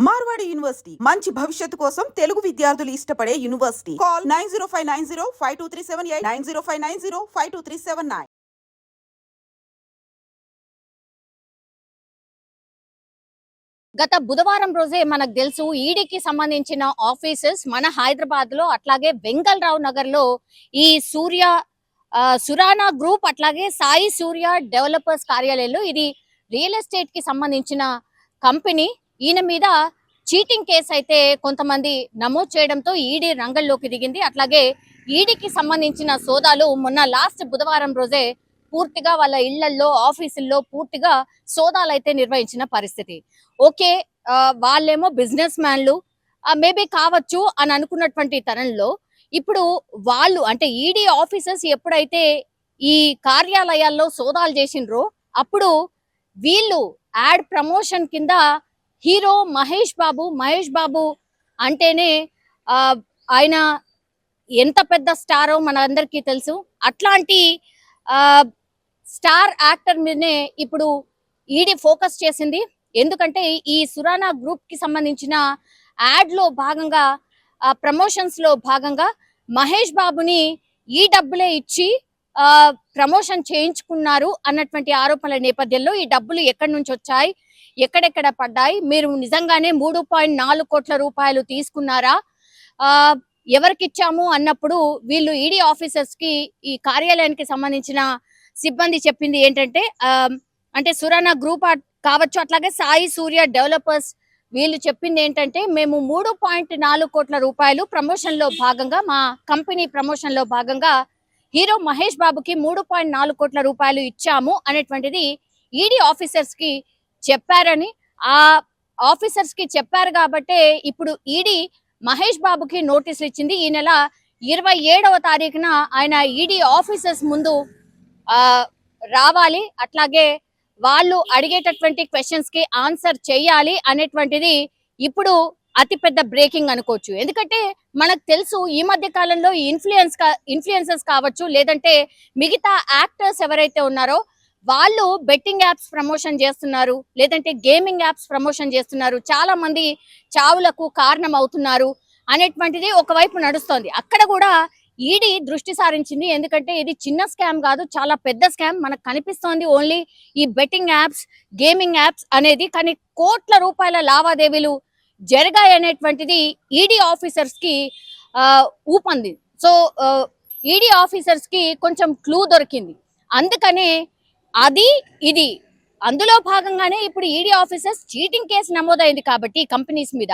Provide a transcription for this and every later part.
Marwadi university మంచి భవిష్యత్తు కోసం తెలుగు విద్యార్థులు ఇష్టపడే యూనివర్సిటీ. కాల్ 9059052378 9059052379. గత బుధవారం రోజే మనకు తెలుసు ఈడీకి సంబంధించిన ఆఫీసెస్ మన హైదరాబాద్ లో అట్లాగే వెంగళరావు నగర్ లో ఈ సురానా గ్రూప్ అట్లాగే సాయి సూర్య డెవలపర్స్ కార్యాలయంలో ఇది రియల్ ఎస్టేట్ కి సంబంధించిన కంపెనీ. ఈయన మీద చీటింగ్ కేసు అయితే కొంతమంది నమోదు చేయడంతో ఈడీ రంగంలోకి దిగింది. అట్లాగే ఈడీకి సంబంధించిన సోదాలు మొన్న లాస్ట్ బుధవారం రోజే పూర్తిగా వాళ్ళ ఇళ్లలో ఆఫీసుల్లో పూర్తిగా సోదాలు అయితే నిర్వహించిన పరిస్థితి. ఓకే, వాళ్ళేమో బిజినెస్ మ్యాన్లు మేబీ కావచ్చు అని అనుకున్నటువంటి తరంలో ఇప్పుడు వాళ్ళు అంటే ఈడీ ఆఫీసర్స్ ఎప్పుడైతే ఈ కార్యాలయాల్లో సోదాలు చేసిండ్రో అప్పుడు వీళ్ళు యాడ్ ప్రమోషన్ కింద హీరో మహేష్ బాబు అంటేనే ఆయన ఎంత పెద్ద స్టారో మనందరికీ తెలుసు. అట్లాంటి స్టార్ యాక్టర్ మీదనే ఇప్పుడు ఈడీ ఫోకస్ చేసింది. ఎందుకంటే ఈ సురానా గ్రూప్ కి సంబంధించిన యాడ్ లో భాగంగా ప్రమోషన్స్ లో భాగంగా మహేష్ బాబుని ఈ డబ్బులే ఇచ్చి ప్రమోషన్ చేయించుకున్నారు అన్నటువంటి ఆరోపణల నేపథ్యంలో ఈ డబ్బులు ఎక్కడి నుంచి వచ్చాయి, ఎక్కడెక్కడ పడ్డాయి, మీరు నిజంగానే 3.4 కోట్ల రూపాయలు తీసుకున్నారా, ఎవరికి ఇచ్చాము అన్నప్పుడు వీళ్ళు ఈడీ ఆఫీసర్స్ కి ఈ కార్యాలయానికి సంబంధించిన సిబ్బంది చెప్పింది ఏంటంటే అంటే సురానా గ్రూప్ కావచ్చు అట్లాగే సాయి సూర్య డెవలపర్స్ వీళ్ళు చెప్పింది ఏంటంటే మేము 3.4 కోట్ల రూపాయలు ప్రమోషన్ లో భాగంగా మా కంపెనీ ప్రమోషన్ లో భాగంగా హీరో మహేష్ బాబుకి 3.4 కోట్ల రూపాయలు ఇచ్చాము అనేటువంటిది ఈడీ ఆఫీసర్స్ కి చెప్పారని, ఆ ఆఫీసర్స్ కి చెప్పారు కాబట్టే ఇప్పుడు ఈడీ మహేష్ బాబుకి నోటీసులు ఇచ్చింది. ఈ నెల 27వ తారీఖున ఆయన ఈడీ ఆఫీసర్స్ ముందు రావాలి, అట్లాగే వాళ్ళు అడిగేటటువంటి క్వశ్చన్స్ కి ఆన్సర్ చేయాలి అనేటువంటిది ఇప్పుడు అతిపెద్ద బ్రేకింగ్ అనుకోవచ్చు. ఎందుకంటే మనకు తెలుసు ఈ మధ్య కాలంలో ఇన్ఫ్లుయెన్సర్స్ కావచ్చు లేదంటే మిగతా యాక్టర్స్ ఎవరైతే ఉన్నారో వాళ్ళు బెట్టింగ్ యాప్స్ ప్రమోషన్ చేస్తున్నారు, లేదంటే గేమింగ్ యాప్స్ ప్రమోషన్ చేస్తున్నారు, చాలా మంది చావులకు కారణం అవుతున్నారు అనేటువంటిది ఒకవైపు నడుస్తోంది. అక్కడ కూడా ఈడీ దృష్టి సారించింది. ఎందుకంటే ఇది చిన్న స్కామ్ కాదు, చాలా పెద్ద స్కామ్. మనకు కనిపిస్తోంది ఓన్లీ ఈ బెట్టింగ్ యాప్స్, గేమింగ్ యాప్స్ అనేది, కానీ కోట్ల రూపాయల లావాదేవీలు జరిగాయి అనేటువంటిది ఈడీ ఆఫీసర్స్ కి ఊపంది. సో ఈడీ ఆఫీసర్స్ కి కొంచెం క్లూ దొరికింది. అందుకనే ఇది అందులో భాగంగానే ఇప్పుడు ఈడీ ఆఫీసర్స్ చీటింగ్ కేసు నమోదైంది కాబట్టి కంపెనీస్ మీద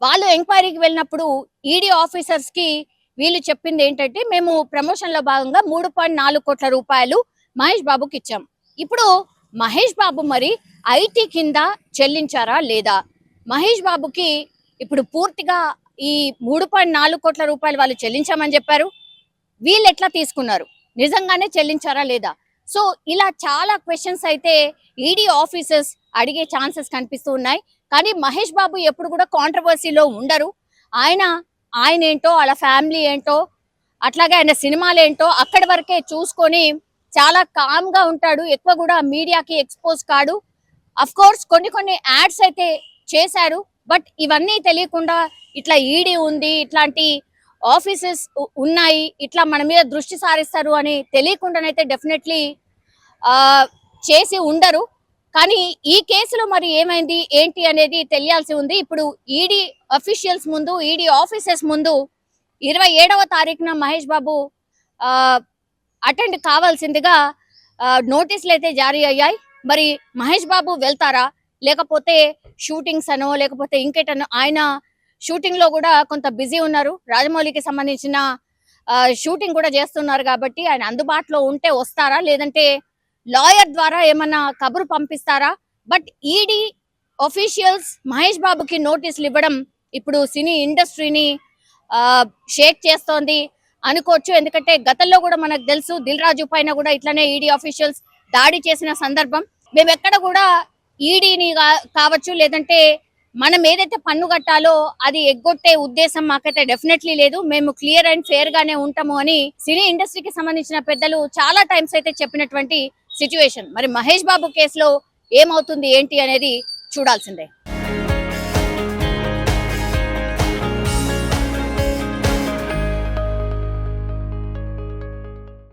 వాళ్ళు ఎంక్వైరీకి వెళ్ళినప్పుడు ఈడీ ఆఫీసర్స్ కి వీళ్ళు చెప్పింది ఏంటంటే మేము ప్రమోషన్ లో భాగంగా 3.4 కోట్ల రూపాయలు మహేష్ బాబుకి ఇచ్చాం. ఇప్పుడు మహేష్ బాబు మరి ఐటీ కింద చెల్లించారా లేదా, మహేష్ బాబుకి ఇప్పుడు పూర్తిగా ఈ 3.4 కోట్ల రూపాయలు వాళ్ళు చెల్లించామని చెప్పారు, వీళ్ళు ఎట్లా తీసుకున్నారు, నిజంగానే చెల్లించారా లేదా? సో ఇలా చాలా క్వశ్చన్స్ అయితే ఈడీ ఆఫీసర్స్ అడిగే ఛాన్సెస్ కనిపిస్తూ ఉన్నాయి. కానీ మహేష్ బాబు ఎప్పుడు కూడా కాంట్రవర్సీలో ఉండరు. ఆయన ఏంటో, వాళ్ళ ఫ్యామిలీ ఏంటో, అట్లాగే ఆయన సినిమాలు ఏంటో అక్కడి వరకే చూసుకొని చాలా కామ్ గా ఉంటాడు. ఎక్కువ కూడా మీడియాకి ఎక్స్పోజ్ కాడు. అఫ్ కోర్స్ కొన్ని యాడ్స్ అయితే చేశారు, బట్ ఇవన్నీ తెలియకుండా ఇట్లా ఈడీ ఉంది, ఇట్లాంటి ఆఫీసెస్ ఉన్నాయి, ఇట్లా మన మీద దృష్టి సారిస్తారు అని తెలియకుండానైతే డెఫినెట్లీ చేసి ఉండరు. కానీ ఈ కేసులో మరి ఏమైంది ఏంటి అనేది తెలియాల్సి ఉంది. ఇప్పుడు ఈడీ అఫీషియల్స్ ముందు, ఈడీ ఆఫీసర్స్ ముందు 27వ తారీఖున మహేష్ బాబు అటెండ్ కావాల్సిందిగా నోటీసులు అయితే జారీ అయ్యాయి. మరి మహేష్ బాబు వెళ్తారా, లేకపోతే షూటింగ్స్ అనో లేకపోతే ఇంకేటనో, ఆయన షూటింగ్ లో కూడా కొంత బిజీ ఉన్నారు, రాజమౌళికి సంబంధించిన షూటింగ్ కూడా చేస్తున్నారు కాబట్టి ఆయన అందుబాటులో ఉంటే వస్తారా, లేదంటే లాయర్ ద్వారా ఏమన్నా కబురు పంపిస్తారా? బట్ ఈడీ ఆఫీషియల్స్ మహేష్ బాబుకి నోటీసులు ఇవ్వడం ఇప్పుడు సినీ ఇండస్ట్రీని షేక్ చేస్తోంది అనుకోవచ్చు. ఎందుకంటే గతంలో కూడా మనకు తెలుసు దిల్ రాజు పైన కూడా ఇట్లానే ఈడీ ఆఫీషియల్స్ దాడి చేసిన సందర్భం. మేము ఎక్కడ కూడా ఈడీని కావచ్చు లేదంటే మనం ఏదైతే పన్ను కట్టాలో అది ఎగ్గొట్టే ఉద్దేశం మాకైతే డెఫినెట్లీ లేదు, మేము క్లియర్ అండ్ ఫేర్ గానే ఉంటాము అని సినీ ఇండస్ట్రీకి సంబంధించిన పెద్దలు చాలా టైమ్స్ అయితే చెప్పినటువంటి సిచ్యువేషన్. మరి మహేష్ బాబు కేసులో ఏమవుతుంది ఏంటి అనేది చూడాల్సిందే.